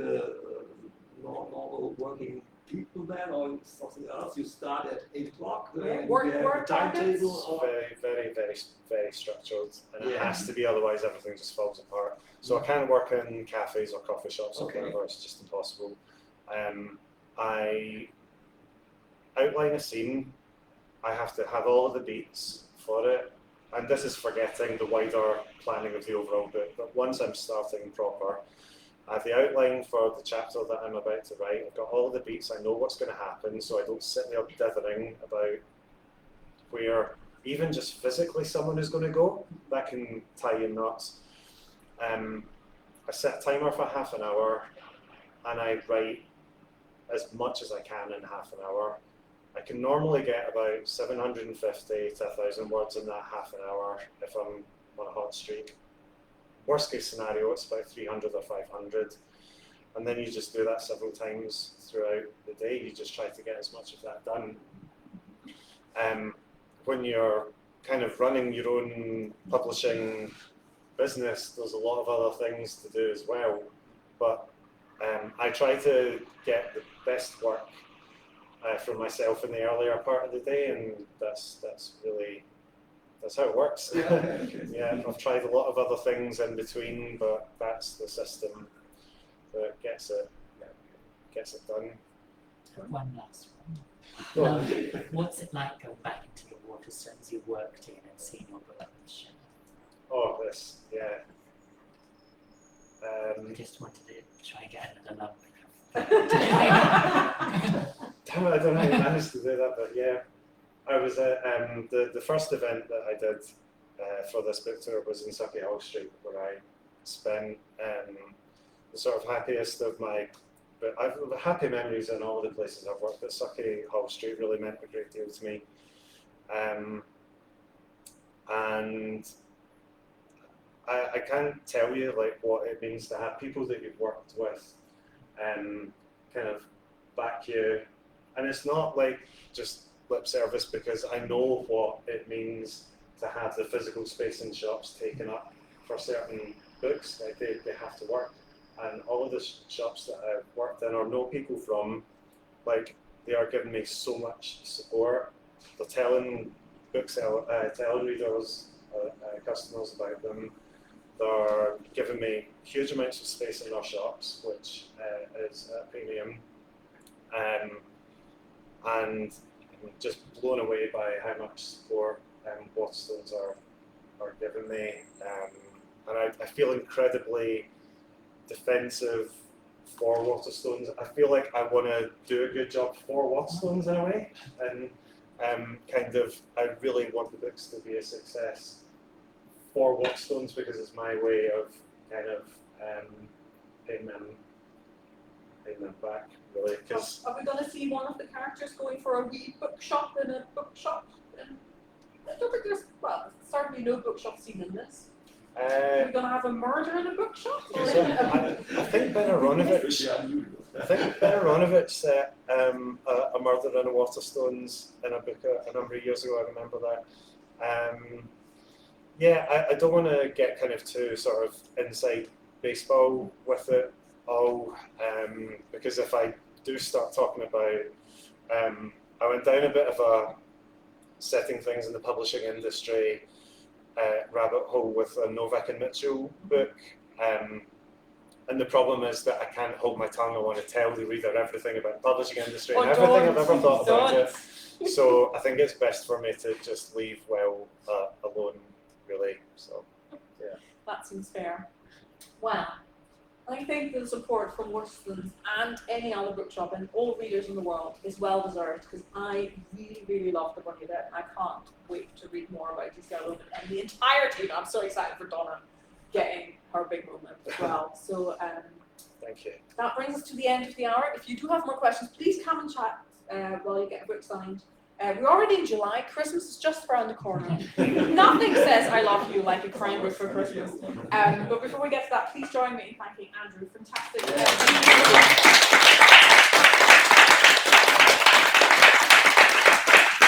normal working people then, or something else? You start at 8 o'clock, Yeah, you work have a timetable, targets. or Very structured, and it Yeah. has to be, otherwise everything just falls apart. So I can't work in cafes or coffee shops or Okay. whatever, it's just impossible. I outline a scene, I have to have all of the beats for it, and this is forgetting the wider planning of the overall book, but once I'm starting proper, I have the outline for the chapter that I'm about to write. I've got all of the beats, I know what's going to happen, so I don't sit there dithering about where even just physically someone is going to go. That can tie you nuts. I set a timer for half an hour, and I write as much as I can in half an hour. I can normally get about 750 to 1,000 words in that half an hour if I'm on a hot streak. Worst case scenario, it's about 300 or 500. And then you just do that several times throughout the day. You just try to get as much of that done. When you're kind of running your own publishing business, there's a lot of other things to do as well. But I try to get the best work from myself in the earlier part of the day, and that's how it works. Yeah, I've tried a lot of other things in between, but that's the system that gets it done. One last Go one. on. What's it like going back into the Waterstones you worked in and seeing your book on the shelf? Oh, this, yeah. I just wanted to try and get another lump. Damn it, I don't know how you managed to do that, but yeah. I was at the first event that I did for this book tour was in Sucky Hall Street, where I spent the sort of happiest of my, but I've happy memories in all the places I've worked, but Sucky Hall Street really meant a great deal to me. And I can't tell you like what it means to have people that you've worked with kind of back you, and it's not like just lip service, because I know what it means to have the physical space in shops taken up for certain books. Like they have to work, and all of the shops that I've worked in or know people from, like, they are giving me so much support. They're telling telling readers, customers about them. They're giving me huge amounts of space in their shops, which is a premium. And I'm just blown away by how much support Waterstones are giving me. And I feel incredibly defensive for Waterstones. I feel like I want to do a good job for Waterstones in a way, and I really want the books to be a success for Waterstones because it's my way of paying them back, really. Because are we going to see one of the characters going for a wee bookshop in a bookshop? I don't think there's, well, certainly no bookshop scene in this. Are we going to have a murder in a bookshop? I think Ben Aronovich set a murder in a Waterstones in a book a number of years ago. I remember that. Yeah, I don't want to get kind of too sort of inside baseball with it all, because if I do start talking about, I went down a bit of a setting things in the publishing industry rabbit hole with a Novak and Mitchell book, and the problem is that I can't hold my tongue. I want to tell the reader everything about the publishing industry and everything I've ever thought about it. So I think it's best for me to just leave well alone, really. So yeah, that seems fair. Well, I think the support from Waterstones and any other bookshop and all readers in the world is well deserved, because I really, really love the book of it. I can't wait to read more about DCI Lomond and the entire team. I'm so excited for Donna getting her big moment as well. So thank you. that brings us to the end of the hour. If you do have more questions, please come and chat while you get a book signed. We're already in July. Christmas is just around the corner. Nothing says I love you like a crime book for Christmas. But before we get to that, please join me in thanking Andrew. Fantastic.